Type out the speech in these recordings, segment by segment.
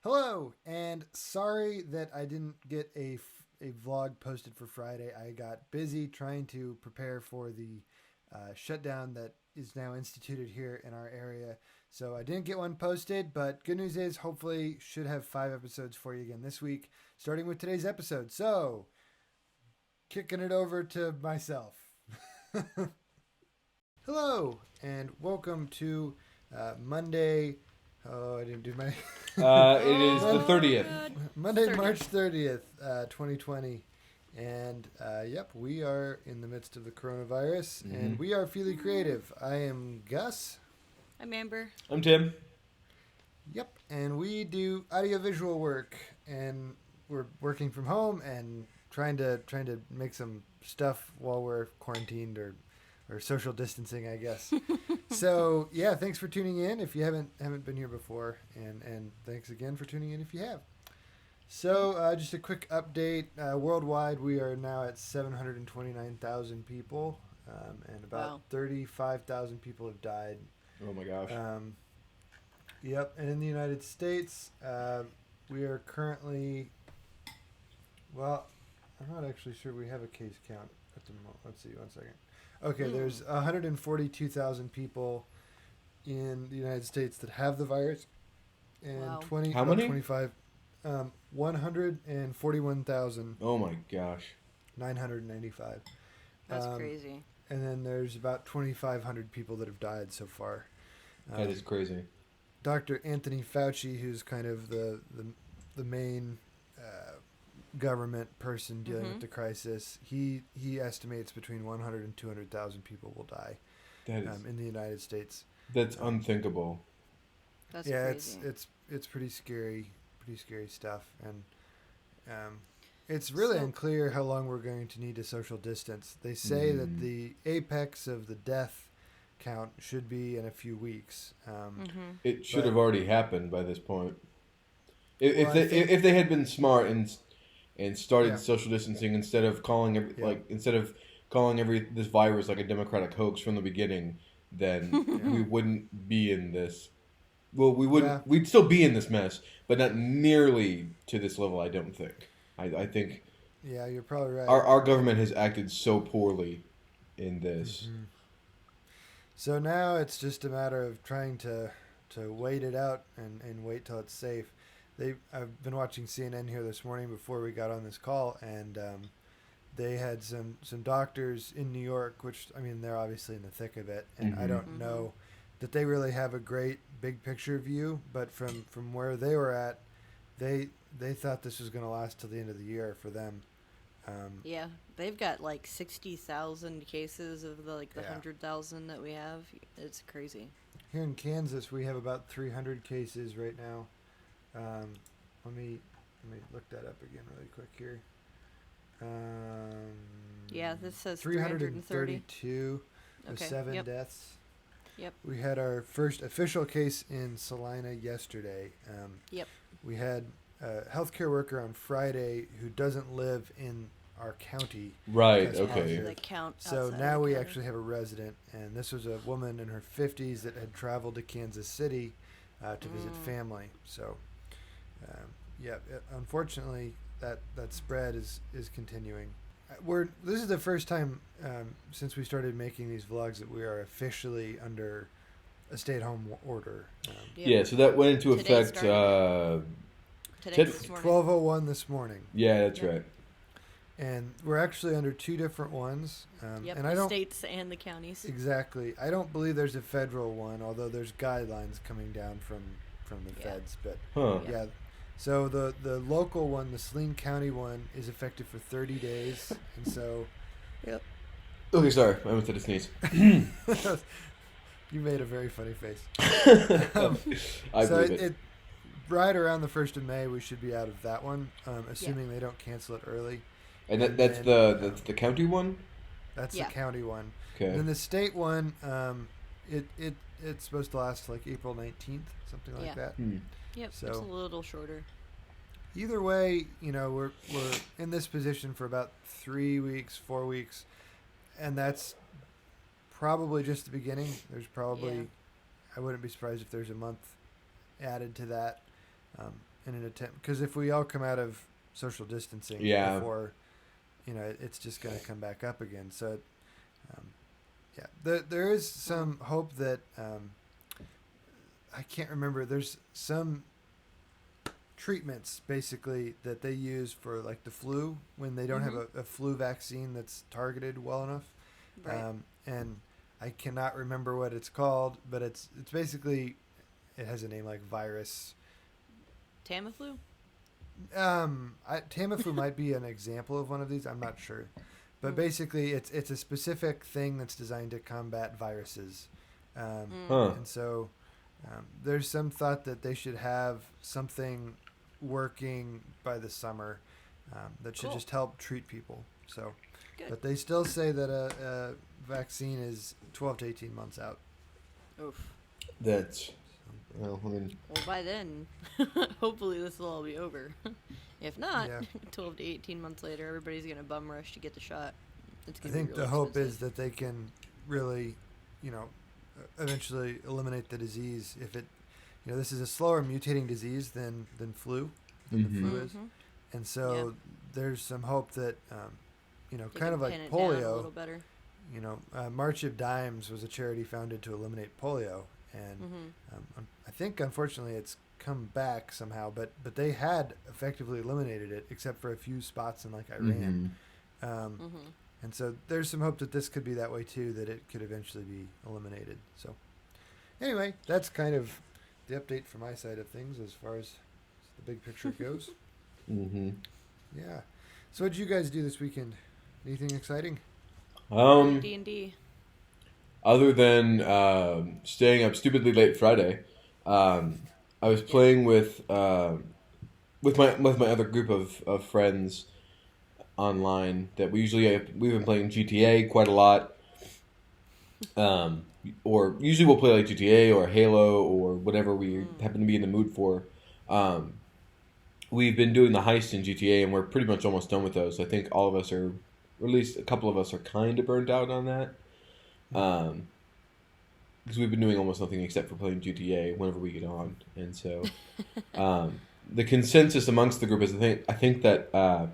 Hello, and sorry that I didn't get a vlog posted for Friday. I got busy trying to prepare for the shutdown that is now instituted here in our area. So I didn't get one posted, but good news is hopefully should have 5 episodes for you again this week, starting with today's episode. So, kicking it over to myself. Hello, and welcome to Monday. Oh, I didn't do my... It is the 30th. Monday, March 30th, 2020. And, yep, we are in the midst of the coronavirus, and we are Fili Creative. I am Gus. I'm Amber. I'm Tim. Yep, and we do audiovisual work, and we're working from home and trying to make some stuff while we're quarantined or social distancing, I guess. So, yeah, thanks for tuning in if you haven't been here before, and thanks again for tuning in if you have. So, just a quick update. Worldwide, we are now at 729,000 people, and about 35,000 people have died. Oh, my gosh. Yep, and in the United States, we are currently, well, I'm not actually sure we have a case count at the moment. Let's see, one second. Okay, there's 142,000 people in the United States that have the virus, and How many? 25, 141,000. Oh my gosh. 995. That's crazy. And then there's about 2,500 people that have died so far. That is crazy. Dr. Anthony Fauci, who's kind of the main government person dealing with the crisis, he estimates between 100 and 200,000 people will die in the United States. That's unthinkable. That's crazy. It's pretty scary stuff, and it's really unclear how long we're going to need to social distance. They say that the apex of the death count should be in a few weeks. It should have already happened by this point. If they had been smart and started social distancing instead of calling this virus like a democratic hoax from the beginning, then we wouldn't be in this. Well, we wouldn't. Yeah. We'd still be in this mess, but not nearly to this level. I don't think. I think. Yeah, you're probably right. Our government has acted so poorly in this. So now it's just a matter of trying to wait it out and wait till it's safe. I've been watching CNN here this morning before we got on this call, and they had some doctors in New York, which, I mean, they're obviously in the thick of it, and I don't know that they really have a great big picture view, but from where they were at, they thought this was going to last till the end of the year for them. Yeah, they've got like 60,000 cases of the 100,000 that we have. It's crazy. Here in Kansas, we have about 300 cases right now. Let me look that up again really quick here. Yeah, this says 332 with 7 deaths. Yep. We had our first official case in Salina yesterday. We had a healthcare worker on Friday who doesn't live in our county. Right. test Okay. positive. They count So outside now the we county. actually have a resident, and this was a woman in her 50s that had traveled to Kansas City to visit family. So, unfortunately, that spread is continuing. This is the first time since we started making these vlogs that we are officially under a stay-at-home order. Yeah, so that went into Today effect. This morning. 12:01 this morning. Yeah, that's right. And we're actually under 2 different ones. Yep, and the I don't states and the counties. exactly. I don't believe there's a federal one, although there's guidelines coming down from the feds. But Huh. yeah, so the local one, the Saline County one, is effective for 30 days, and so. Yep. Okay, sorry. I went to the sneeze. You made a very funny face. I So believe it. right around the 1st of May, we should be out of that one, assuming they don't cancel it early. And that's the county one? That's Yeah. the county one. Okay. And then the state one, it's supposed to last like April 19th, something like that. Yep, So- it's a little shorter. Either way, we're in this position for about 3 weeks, 4 weeks, and that's probably just the beginning. There's probably, I wouldn't be surprised if there's a month added to that. in an attempt, because if we all come out of social distancing before, it's just going to come back up again. So, there is some hope that I can't remember. There's some treatments basically that they use for like the flu when they don't have a flu vaccine that's targeted well enough. Right. And I cannot remember what it's called, but it's basically, it has a name like virus. Tamiflu? Tamiflu might be an example of one of these. I'm not sure. But basically, it's a specific thing that's designed to combat viruses. And so there's some thought that they should have something working by the summer that should just help treat people. So, good. But they still say that a vaccine is 12 to 18 months out. Oof. That's, well, I mean... Well, by then, hopefully this will all be over. If not, 12 to 18 months later, everybody's going to bum rush to get the shot. I think the hope is that they can really, eventually eliminate the disease. If it, this is a slower mutating disease than flu, the flu is. And so there's some hope that, kind of like polio, a little better. March of Dimes was a charity founded to eliminate polio. And I think, unfortunately, it's come back somehow, but they had effectively eliminated it, except for a few spots in, like, Iran. And so there's some hope that this could be that way, too, that it could eventually be eliminated. So anyway, that's kind of the update from my side of things as far as the big picture goes. Yeah. So what did you guys do this weekend? Anything exciting? D&D. Other than staying up stupidly late Friday, I was playing with my other group of friends online that we've been playing GTA quite a lot. Or usually we'll play like GTA or Halo or whatever we happen to be in the mood for. We've been doing the heist in GTA and we're pretty much almost done with those. I think all of us are, or at least a couple of us are kind of burnt out on that. Because we've been doing almost nothing except for playing GTA whenever we get on. And so the consensus amongst the group is I think that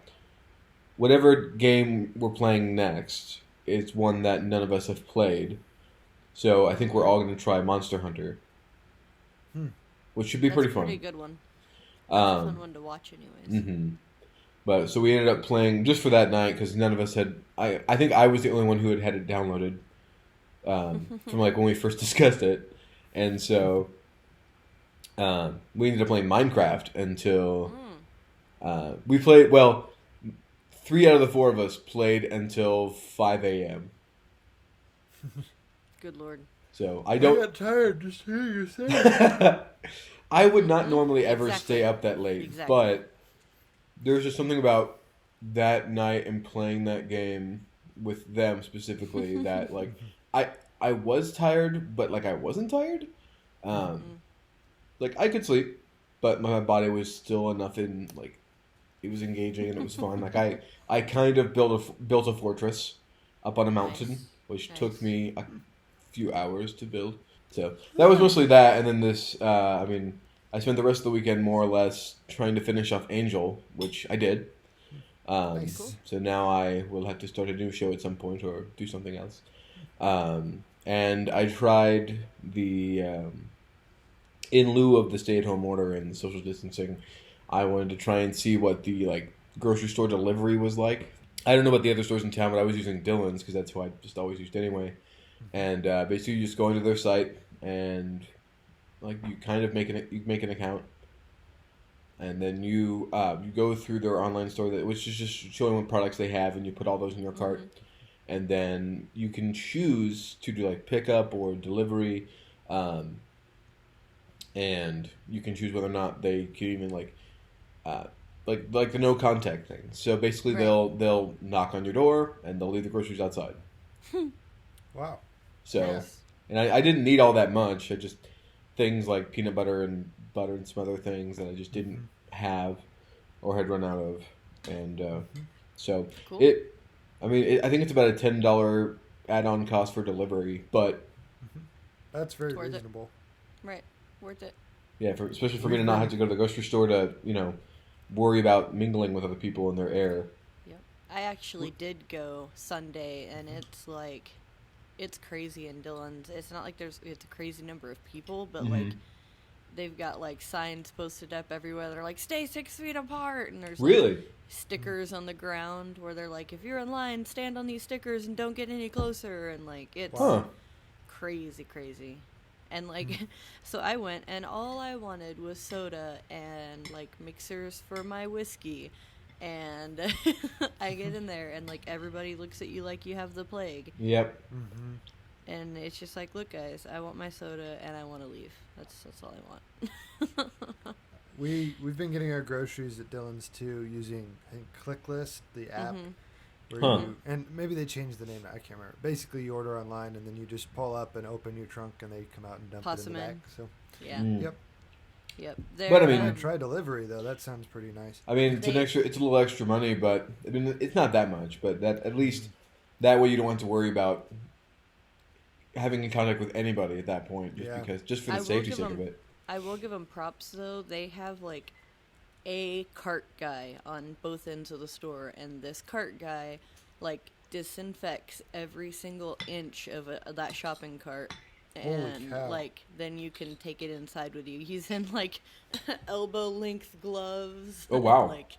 whatever game we're playing next is one that none of us have played. So I think we're all going to try Monster Hunter. Which should be pretty fun. That's a pretty good one. That's a fun one to watch anyways. But so we ended up playing just for that night because none of us had... I think I was the only one who had it downloaded from like when we first discussed it. And so we ended up playing Minecraft until we played... Well, 3 out of the 4 of us played until 5 a.m. Good Lord. So I got tired just hearing you say it. I would not normally ever stay up that late, but there's just something about that night and playing that game with them specifically that like I was tired, but like I wasn't tired. Like I could sleep, but my body was still enough in like it was engaging and it was fun. Like I kind of built a fortress up on a mountain, which took me a few hours to build. So that was mostly that, and then this. I spent the rest of the weekend more or less trying to finish off Angel, which I did. Nice. So now I will have to start a new show at some point or do something else. And I tried the in lieu of the stay-at-home order and social distancing, I wanted to try and see what the like grocery store delivery was like. I don't know about the other stores in town, but I was using Dillon's because that's who I just always used anyway. And basically, you just go into their site and like you kind of make an account, and then you go through their online store which is just showing what products they have, and you put all those in your cart, and then you can choose to do like pickup or delivery, and you can choose whether or not they can even like the no contact thing. So basically, they'll knock on your door and they'll leave the groceries outside. Wow. So, and I didn't need all that much. I just things like peanut butter and some other things that I just didn't have or had run out of, and so cool. I think it's about a $10 add-on cost for delivery, but that's very reasonable. Right, worth it. Yeah, especially for me to not have to go to the grocery store to, worry about mingling with other people in their air. Yep. I actually did go Sunday, and it's like, it's crazy in Dillon's. It's not like it's a crazy number of people, but like, they've got like signs posted up everywhere. They're like, "Stay 6 feet apart," and there's Really? like stickers on the ground where they're like, "If you're in line, stand on these stickers and don't get any closer." And like, it's crazy. And like, so I went, and all I wanted was soda and like mixers for my whiskey. And I get in there, and like everybody looks at you like you have the plague. Yep. And it's just like, look, guys, I want my soda and I want to leave. That's all I want. We've been getting our groceries at Dillon's too using, I think, ClickList, the app. Where you, and maybe they changed the name. I can't remember. Basically, you order online and then you just pull up and open your trunk and they come out and dump it in the back. So yeah. Yep. But I mean, try delivery though. That sounds pretty nice. I mean, it's a little extra money, but I mean, it's not that much. But that at least that way you don't have to worry about having in contact with anybody at that point, just for the safety sake of it. I will give them props though. They have like a cart guy on both ends of the store, and this cart guy like disinfects every single inch of that shopping cart. And like then you can take it inside with you. He's in like elbow length gloves. Oh wow! Like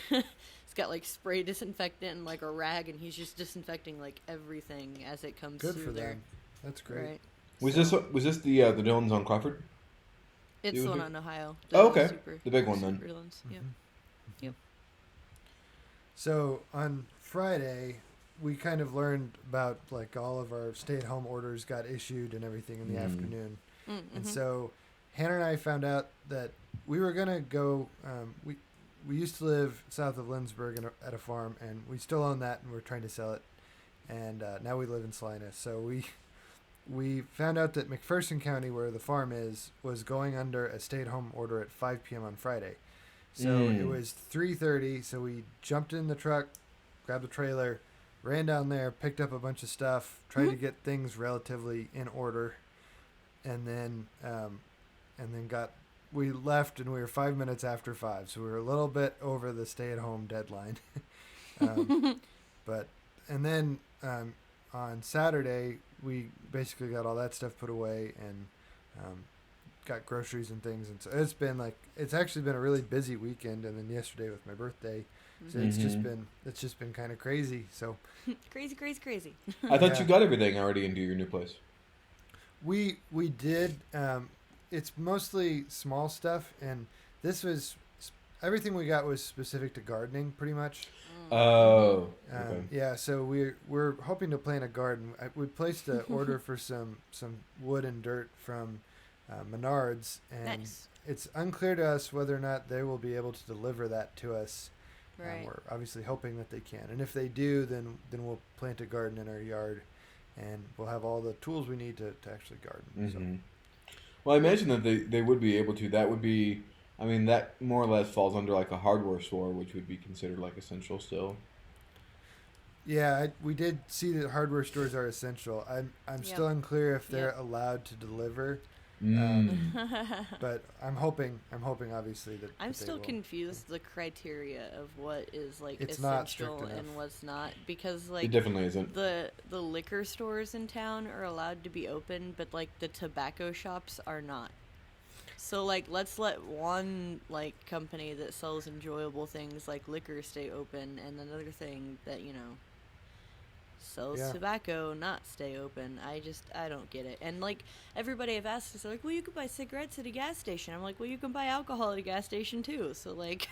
he's got like spray disinfectant and like a rag, and he's just disinfecting like everything as it comes through there. Good for them. That's great. Right. Was this the Dillon's on Crawford? It's the one on Ohio. Okay, the big one then. Yep. So on Friday, we kind of learned about like all of our stay-at-home orders got issued and everything in the afternoon, and so Hannah and I found out that we were gonna go. We used to live south of Lindsborg at a farm, and we still own that, and we're trying to sell it. And now we live in Salina, so we found out that McPherson County, where the farm is, was going under a stay-at-home order at 5 p.m. on Friday. So it was 3:30, so we jumped in the truck, grabbed the trailer, ran down there, picked up a bunch of stuff, tried to get things relatively in order, and then we left, and we were 5 minutes after 5, so we were a little bit over the stay-at-home deadline. And then on Saturday, we basically got all that stuff put away and got groceries and things. And so it's actually been a really busy weekend. And then yesterday with my birthday, so it's just been kind of crazy. So crazy. I thought you got everything already into your new place. We did. It's mostly small stuff, and this was everything we got was specific to gardening, pretty much. Oh. Okay. Yeah, so we're hoping to plant a garden. We placed an order for some wood and dirt from Menards, and it's unclear to us whether or not they will be able to deliver that to us. Right. We're obviously hoping that they can, and if they do, then we'll plant a garden in our yard, and we'll have all the tools we need to actually garden. So. Well, I imagine that they would be able to. That would be. I mean, that more or less falls under like a hardware store, which would be considered like essential still. Yeah, we did see that hardware stores are essential. I'm still unclear if they're allowed to deliver, but I'm hoping obviously that I'm that still they will. confused the criteria of what is like It's not essential strict and enough. what's not, because like It definitely isn't. the liquor stores in town are allowed to be open, but like the tobacco shops are not. So, like, let's let one, like, company that sells enjoyable things like liquor stay open, and another thing that, sells tobacco not stay open. I don't get it. And, like, everybody I've asked is like, well, you can buy cigarettes at a gas station. I'm like, well, you can buy alcohol at a gas station, too. So, like...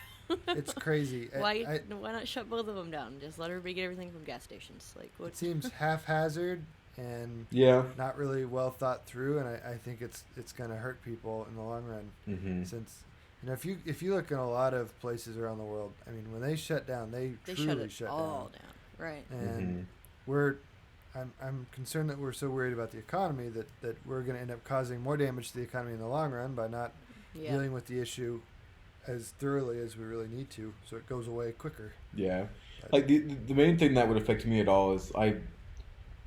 It's crazy. Why not shut both of them down? Just let everybody get everything from gas stations. Like, what? It seems haphazard and not really well thought through, and I think it's going to hurt people in the long run. Since if you look in a lot of places around the world, I mean, when they shut down, they truly shut all down. Right. And I'm concerned that we're so worried about the economy that we're going to end up causing more damage to the economy in the long run by not dealing with the issue as thoroughly as we really need to, so it goes away quicker. Yeah. Like the main thing that would affect me at all is I've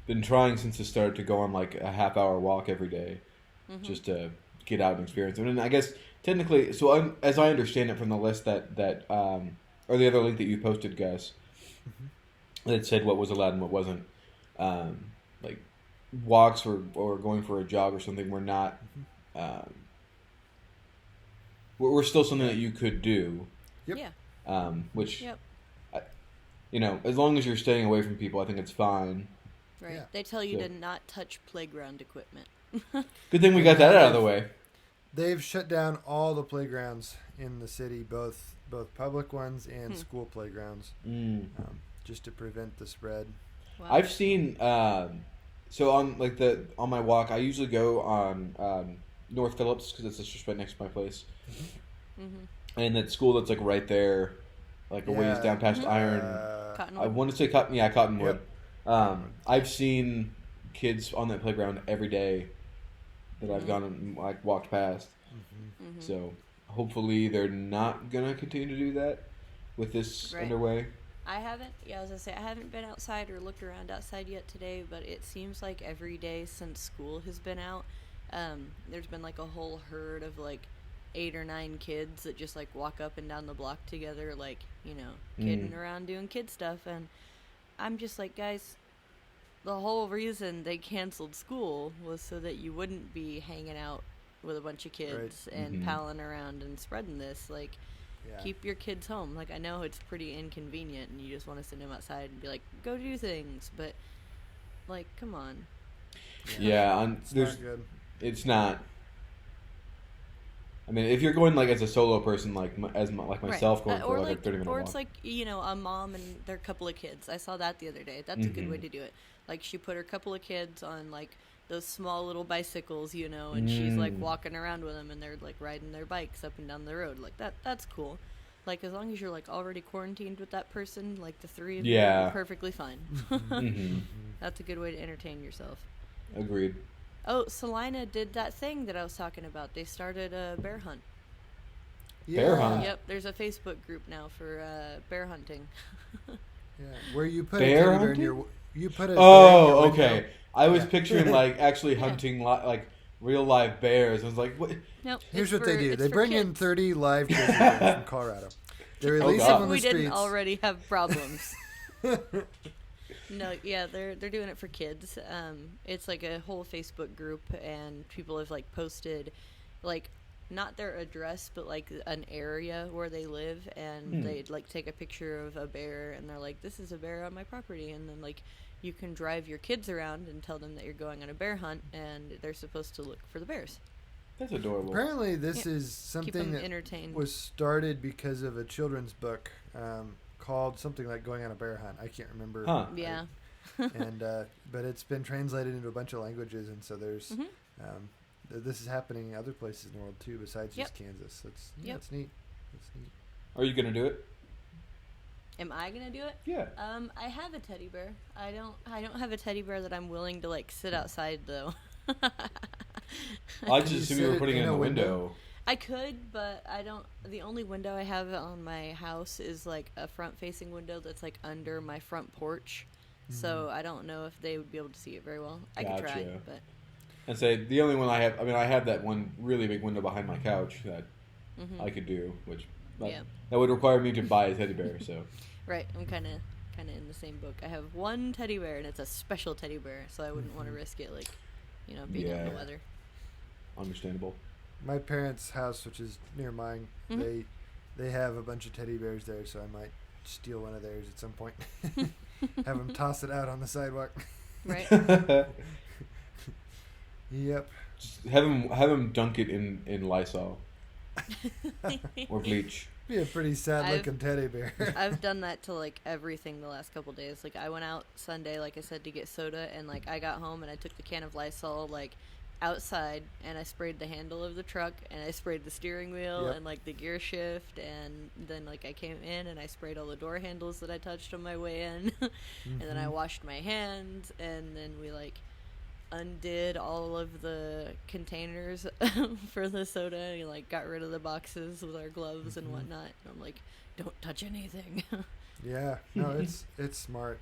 been trying since the start to go on like a half-hour walk every day, just to get out and experience it. And I guess technically, so as I understand it from the list that or the other link that you posted, Gus, that said what was allowed and what wasn't, like walks or going for a jog or something were not, were still something that you could do. Yep. Yeah. Which, Yep. as long as you're staying away from people, I think it's fine. Right. Yeah. They tell you So- to not touch playground equipment. Good thing we got that out of the way. They've shut down all the playgrounds in the city, both public ones and school playgrounds, just to prevent the spread. Wow. I've seen so on on my walk, I usually go on North Phillips because it's just right next to my place, and that school that's like right there, like a ways down past Iron. Cottonwood. I want to say Cottonwood. Yep. I've seen kids on that playground every day that I've gone and like walked past. So hopefully they're not gonna continue to do that with this underway. I haven't. Yeah, I was gonna say I haven't been outside or looked around outside yet today, but it seems like every day since school has been out, there's been like a whole herd of like 8 or 9 kids that just like walk up and down the block together, like kidding around doing kid stuff, and I'm just like, guys, the whole reason they canceled school was so that you wouldn't be hanging out with a bunch of kids and palling around and spreading this. Like, keep your kids home. Like, I know it's pretty inconvenient and you just want to send them outside and be like, go do things, but like, come on. Yeah, It's not good. it's not. I mean, if you're going like as a solo person, like myself, going for like a 30-minute or walk. it's like a mom and their couple of kids. I saw that the other day. That's a good way to do it. Like, she put her couple of kids on like those small little bicycles, and she's like walking around with them, and they're like riding their bikes up and down the road. Like that's cool. Like, as long as you're like already quarantined with that person, like the 3 of you are perfectly fine. That's a good way to entertain yourself. Agreed. Oh, Salina did that thing that I was talking about. They started a bear hunt. Bear hunt? Yep, there's a Facebook group now for bear hunting. Where you put Bear a teddy bear in hunting? your you put a Oh, bear in your okay. window. I was picturing like actually hunting like real live bears. I was like, what? Nope. Here's it's what they for- do. it's They for bring in kids. 30 live grizzly bears from Colorado. They release God. them on the We streets. didn't already have problems. No, yeah, they're doing it for kids. It's like a whole Facebook group, and people have like posted, like, not their address, but like an area where they live, and they'd like take a picture of a bear, and they're like, "This is a bear on my property," and then like you can drive your kids around and tell them that you're going on a bear hunt, and they're supposed to look for the bears. That's adorable. Apparently, this is Keep something them that entertained. was started because of a children's book called something like Going on a Bear Hunt. I can't remember. Huh. Yeah. And but it's been translated into a bunch of languages, and so there's this is happening in other places in the world too, besides just Kansas. It's it's neat. It's neat. Are you gonna do it? Am I gonna do it? Yeah. I have a teddy bear. I don't have a teddy bear that I'm willing to like sit outside though. I Can just you assumed you sit were it putting it in in a the window? window. I could, but I don't. The only window I have on my house is like a front-facing window that's like under my front porch. So I don't know if they would be able to see it very well. I could try, Gotcha. but And say the only one I have. I mean, I have that one really big window behind my couch that I could do, which that would require me to buy a teddy bear. So right, I'm kind of in the same book. I have one teddy bear, and it's a special teddy bear, so I wouldn't want to risk it, like, being out in the weather. understandable. My parents' house, which is near mine, they have a bunch of teddy bears there, so I might steal one of theirs at some point. Have them toss it out on the sidewalk. Right. Yep. Just have him dunk it in Lysol or bleach. Be a pretty sad-looking teddy bear. I've done that to like everything the last couple days. Like, I went out Sunday, like I said, to get soda, and like I got home and I took the can of Lysol like outside, and I sprayed the handle of the truck, and I sprayed the steering wheel and like the gear shift, and then like I came in and I sprayed all the door handles that I touched on my way in, and then I washed my hands, and then we like undid all of the containers for the soda, and like got rid of the boxes with our gloves and whatnot. And I'm like, don't touch anything. Yeah. No, it's smart.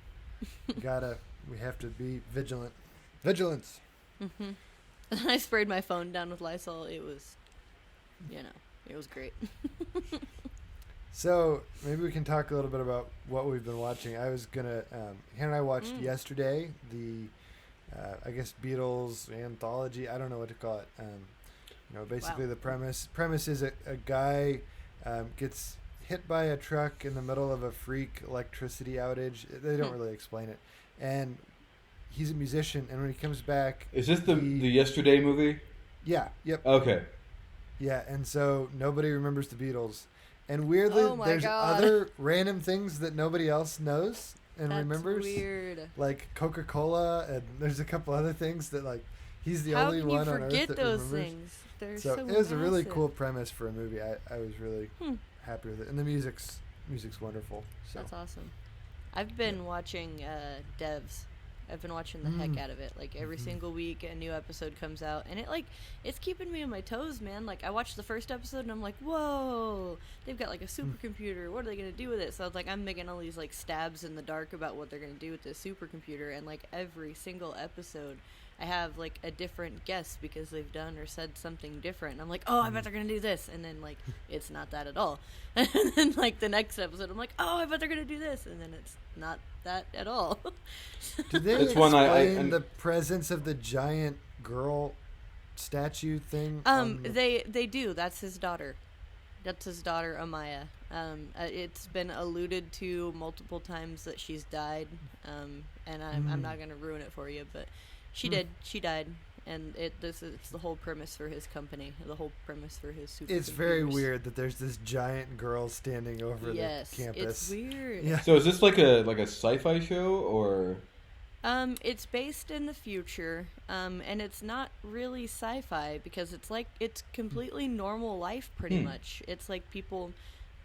We have to be vigilant. Vigilance. And then I sprayed my phone down with Lysol. It was, it was great. So maybe we can talk a little bit about what we've been watching. I was gonna, Hannah and I watched yesterday the, I guess Beatles anthology. I don't know what to call it. Basically Wow. the premise is a guy gets hit by a truck in the middle of a freak electricity outage. They don't really explain it, and he's a musician. And when he comes back, Is this the Yesterday movie? yeah, yep, Okay. yeah. And so nobody remembers the Beatles. And weirdly, Oh my there's God. other random things that nobody else knows and That's remembers. weird. Like Coca-Cola, and there's a couple other things that like he's the How only can you one on Earth forget that those remembers. things? They're So so it was a really massive. cool premise for a movie. I was really Hmm. happy with it, and the music's wonderful. So That's awesome. I've been watching Devs. I've been watching the heck out of it. Like every single week a new episode comes out, and it's keeping me on my toes, man. Like I watched the first episode and I'm like, whoa, they've got like a supercomputer. What are they gonna do with it? So I was like, I'm making all these like stabs in the dark about what they're gonna do with this supercomputer, and like every single episode I have like a different guess because they've done or said something different. And I'm like, oh, I bet they're gonna do this, and then like it's not that at all. And then like the next episode, I'm like, oh, I bet they're gonna do this, and then it's not that at all. did they That's explain one I- the presence of the giant girl statue thing? They do. That's his daughter. That's his daughter, Amaya. It's been alluded to multiple times that she's died. And I'm not gonna ruin it for you, but she did. She died, and it's the whole premise for his company. The whole premise for his super. It's very weird that there's this giant girl standing over Yes, the campus. it's weird. Yeah. So is this like a sci-fi show or? It's based in the future, and it's not really sci-fi because it's completely normal life pretty much. It's like people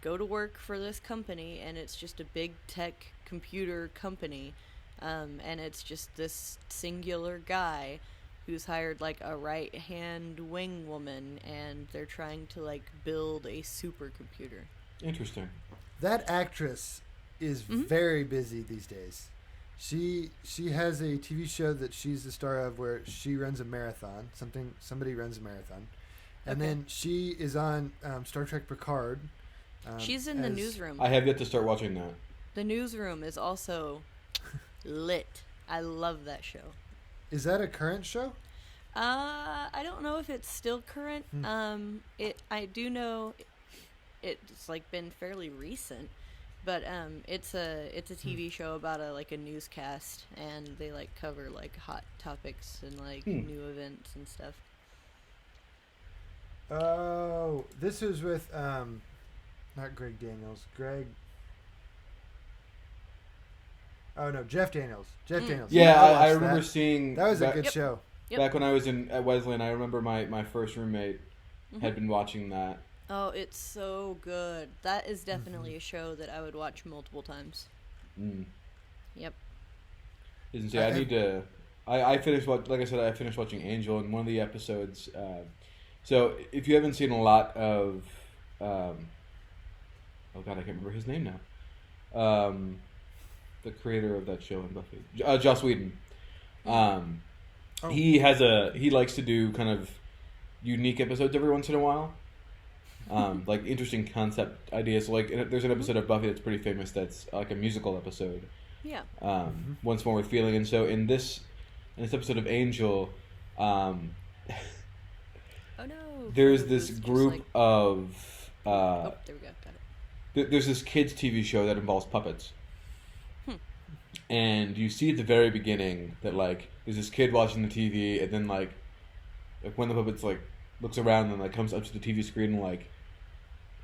go to work for this company, and it's just a big tech computer company, and it's just this singular guy who's hired like a right-hand wing woman, and they're trying to like build a supercomputer. Interesting. That actress is very busy these days. She has a TV show that she's the star of where she runs a marathon. Somebody runs a marathon, and Okay. then she is on Star Trek Picard. She's in the as- newsroom. I have yet to start watching that. The newsroom is also lit. I love that show. Is that a current show? I don't know if it's still current. I do know it's like been fairly recent, but it's a TV show about a newscast, and they like cover like hot topics and like new events and stuff. Oh, this is with not Greg Daniels. Oh no, Jeff Daniels. Jeff Daniels. Yeah, I watched remember that. seeing That was a back, good Yep. show. Yep. back when I was at Wesleyan. I remember my first roommate had been watching that. Oh, it's so good. That is definitely a show that I would watch multiple times. Mm. Yep. Isn't see, I need to. I finished like I said, I finished watching Angel, and one of the episodes. So if you haven't seen a lot of, oh god, I can't remember his name now. The creator of that show in Buffy, Joss Whedon. He likes to do kind of unique episodes every once in a while. Like interesting concept ideas. So like there's an episode of Buffy that's pretty famous that's like a musical episode. Yeah. Once More with Feeling, and so in this episode of Angel, Oh no. there's It this was just, group like- of oh, there we go. Got it. there's this kids TV show that involves puppets. And you see at the very beginning that like there's this kid watching the TV, and then like one of the puppets like looks around and like comes up to the TV screen and like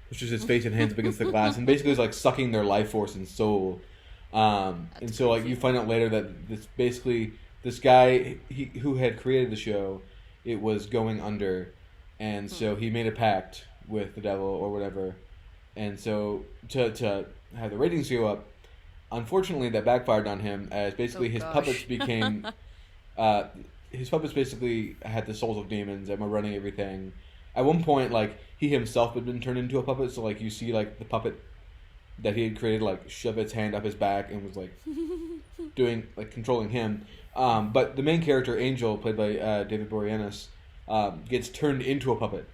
pushes his face and hands up against the glass, and basically is like sucking their life force and soul. And so like you find out later that this guy who had created the show, it was going under, and so he made a pact with the devil or whatever, and so to have the ratings go up. Unfortunately, that backfired on him, as basically his gosh. puppets became, his puppets basically had the souls of demons and were running everything. At one point, like he himself had been turned into a puppet, so like you see like the puppet that he had created like shove its hand up his back and was like doing like controlling him. But the main character, Angel, played by David Boreanaz, gets turned into a puppet,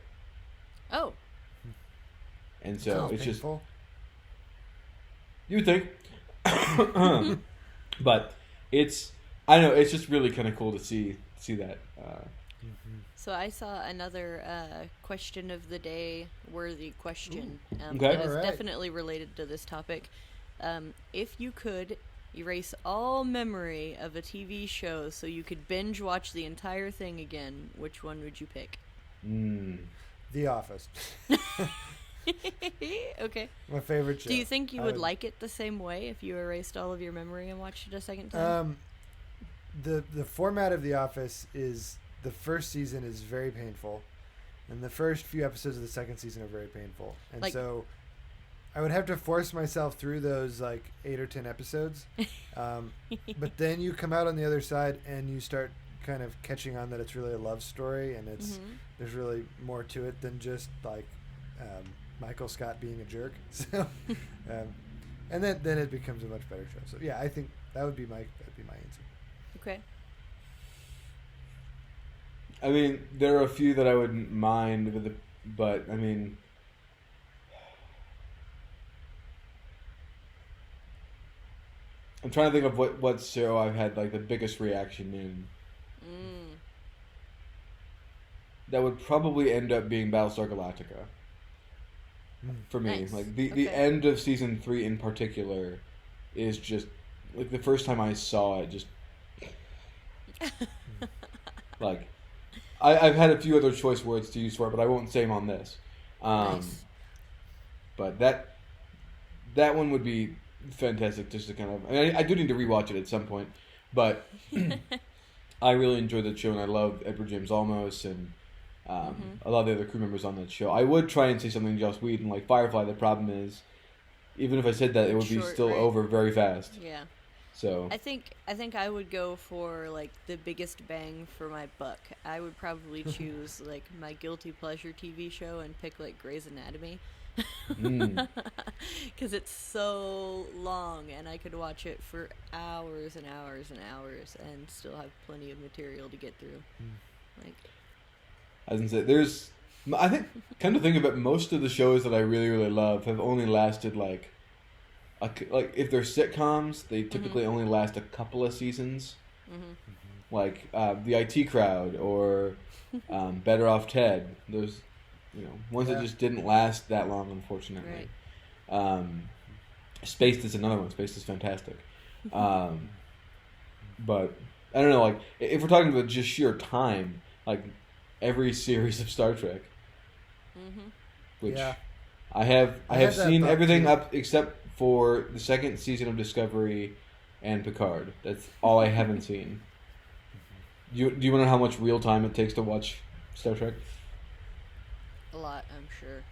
Oh, and so Sounds it's just painful. you would think, but it's I don't know. It's just really kind of cool to see that. so I saw another question of the day worthy question Okay. that is Alright. definitely related to this topic. If you could erase all memory of a TV show so you could binge watch the entire thing again, which one would you pick? The Office. Okay. My favorite show. Do you think you I would like it the same way if you erased all of your memory and watched it a second time? The format of The Office is the first season is very painful, and the first few episodes of the second season are very painful, and Like- so I would have to force myself through those like 8 or 10 episodes, but then you come out on the other side and you start kind of catching on that it's really a love story, and it's there's really more to it than just like Michael Scott being a jerk. So, and then it becomes a much better show. So yeah, I think that'd be my answer. Okay. I mean, there are a few that I wouldn't mind but I mean, I'm trying to think of what show I've had like the biggest reaction in. That would probably end up being Battlestar Galactica. For me, Nice. like the Okay. end of season 3 in particular is just like the first time I saw it, just like I've had a few other choice words to use for it, but I won't say them on this. Nice. But that one would be fantastic, just to kind of. I mean, I do need to rewatch it at some point, but I really enjoyed that show, and I love Edward James Olmos and a lot of the other crew members on that show. I would try and say something Joss Whedon like Firefly. The problem is, even if I said that, it would be Short, still right? over very fast. Yeah. So I think I would go for like the biggest bang for my buck. I would probably choose like my guilty pleasure TV show and pick like Grey's Anatomy. Because it's so long and I could watch it for hours and hours and hours and still have plenty of material to get through. Like, I was gonna say, I think, come to think of it, most of the shows that I really, really love have only lasted like if they're sitcoms, they typically only last a couple of seasons. Like the IT Crowd or Better Off Ted. Those, ones that just didn't last that long, unfortunately. Right. Spaced is another one. Spaced is fantastic. But I don't know. Like if we're talking about just sheer time, like every series of Star Trek, which Yeah. I have I had that seen thought, everything too. up except for the second season of Discovery and Picard. That's all I haven't seen. Do you want to know how much real time it takes to watch Star Trek? a lot, I'm sure.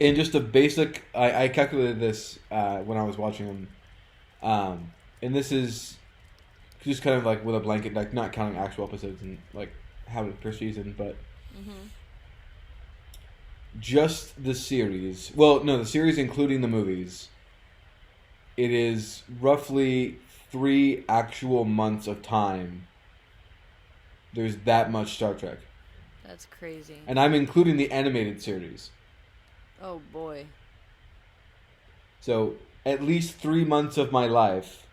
In just a basic, I calculated this when I was watching them, and this is just kind of like with a blanket, like not counting actual episodes and like how it per season, but just the series. Well, no, the series including the movies. It is roughly 3 actual months of time. There's that much Star Trek, That's crazy. and I'm including the animated series. Oh boy. So at least 3 months of my life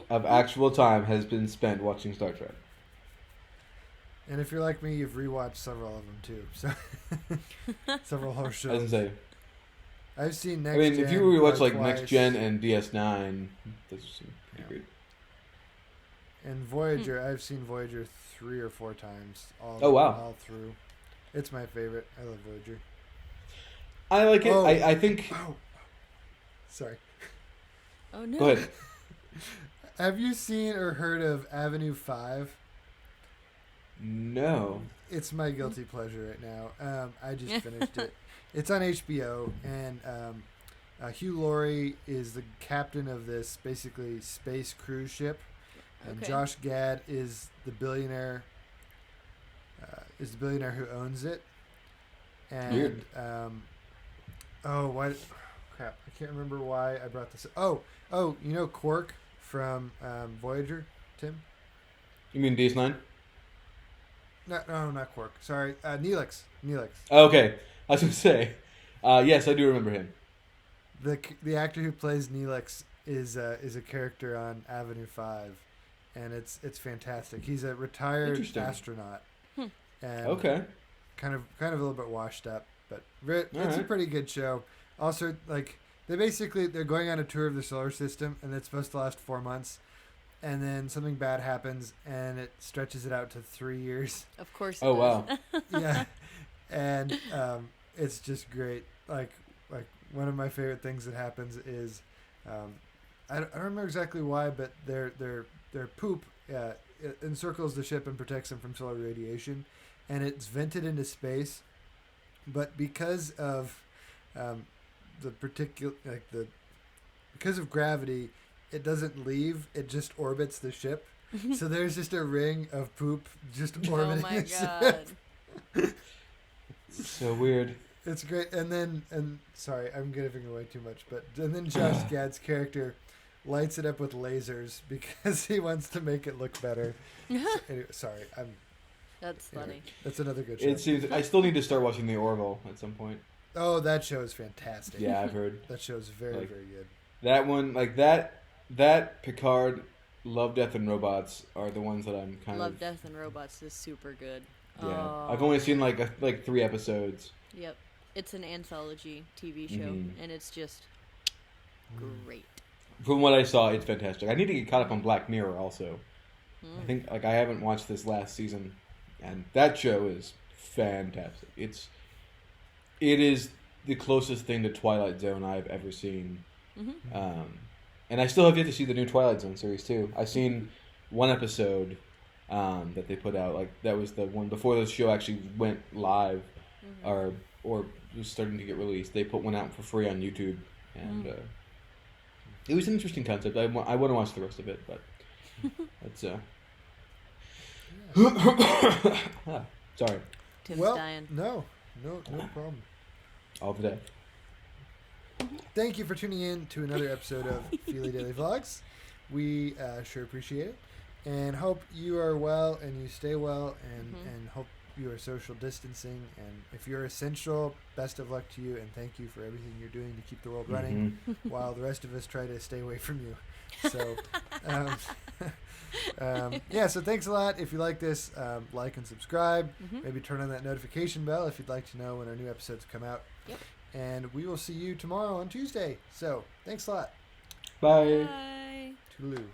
of actual time has been spent watching Star Trek. And if you're like me, you've rewatched several of them too. So several whole I was shows. gonna say, I've seen Next I mean, Gen. if you rewatch like twice, Next Gen and DS9, those are some pretty Yeah. great. and Voyager, I've seen Voyager 3 or 4 times. Oh, wow. All through. It's my favorite. I love Voyager. I like it. Oh. I think. Oh, sorry. Oh no. Go ahead. Have you seen or heard of Avenue 5? No. It's my guilty pleasure right now. I just finished it. It's on HBO, and Hugh Laurie is the captain of this basically space cruise ship, and Okay. Josh Gad is the billionaire. Who owns it, and Weird. oh, why? Crap! I can't remember why I brought this. Oh, you know Quark from Voyager, Tim. You mean DS9? No, not Quark. Sorry, Neelix. Neelix. Okay, I was gonna say, yes, I do remember him. The actor who plays Neelix is a character on Avenue 5, and it's fantastic. He's a retired Interesting. astronaut, and Okay. kind of a little bit washed up, but it's a Alright. pretty good show. Also, like they're going on a tour of the solar system, and it's supposed to last 4 months, and then something bad happens, and it stretches it out to 3 years. Of course. It Oh does. wow. Yeah, and it's just great. Like one of my favorite things that happens is, I don't remember exactly why, but their poop it encircles the ship and protects them from solar radiation, and it's vented into space, but because of because of gravity, it doesn't leave. It just orbits the ship. So there's just a ring of poop just orbiting Oh my the god. ship. So weird. It's great. And sorry, I'm giving away too much, and then Josh Gad's character lights it up with lasers because he wants to make it look better. So, anyway, sorry, That's funny. that's another good show. It seems I still need to start watching The Orville at some point. Oh, that show is fantastic. Yeah, I've heard That show is very, Like- very good. that one. Like that Picard, Love, Death, and Robots are the ones that I'm kind Love, of. Death, and Robots is super good. Yeah, Oh. I've only seen like 3 episodes. Yep. It's an anthology TV show, Mhm. and it's just great. From what I saw, it's fantastic. I need to get caught up on Black Mirror also. I Mm. think I haven't watched this last season, and that show is fantastic. It is the closest thing to Twilight Zone I've ever seen. Mhm. And I still have yet to see the new Twilight Zone series too. I've seen one episode that they put out. Like that was the one before the show actually went live, Mhm. or was starting to get released. They put one out for free on YouTube, and it was an interesting concept. I want to watch the rest of it, but that's sorry, Tim's Well, dying. no problem. all the day. Thank you for tuning in to another episode of Fili Daily Vlogs. We sure appreciate it, and hope you are well and you stay well, and hope you are social distancing. And if you're essential, best of luck to you, and thank you for everything you're doing to keep the world running, while the rest of us try to stay away from you. So, so thanks a lot. If you like this, like and subscribe. Mhm. Maybe turn on that notification bell if you'd like to know when our new episodes come out. Yep. And we will see you tomorrow on Tuesday. So, thanks a lot. Bye. Bye. Toodaloo.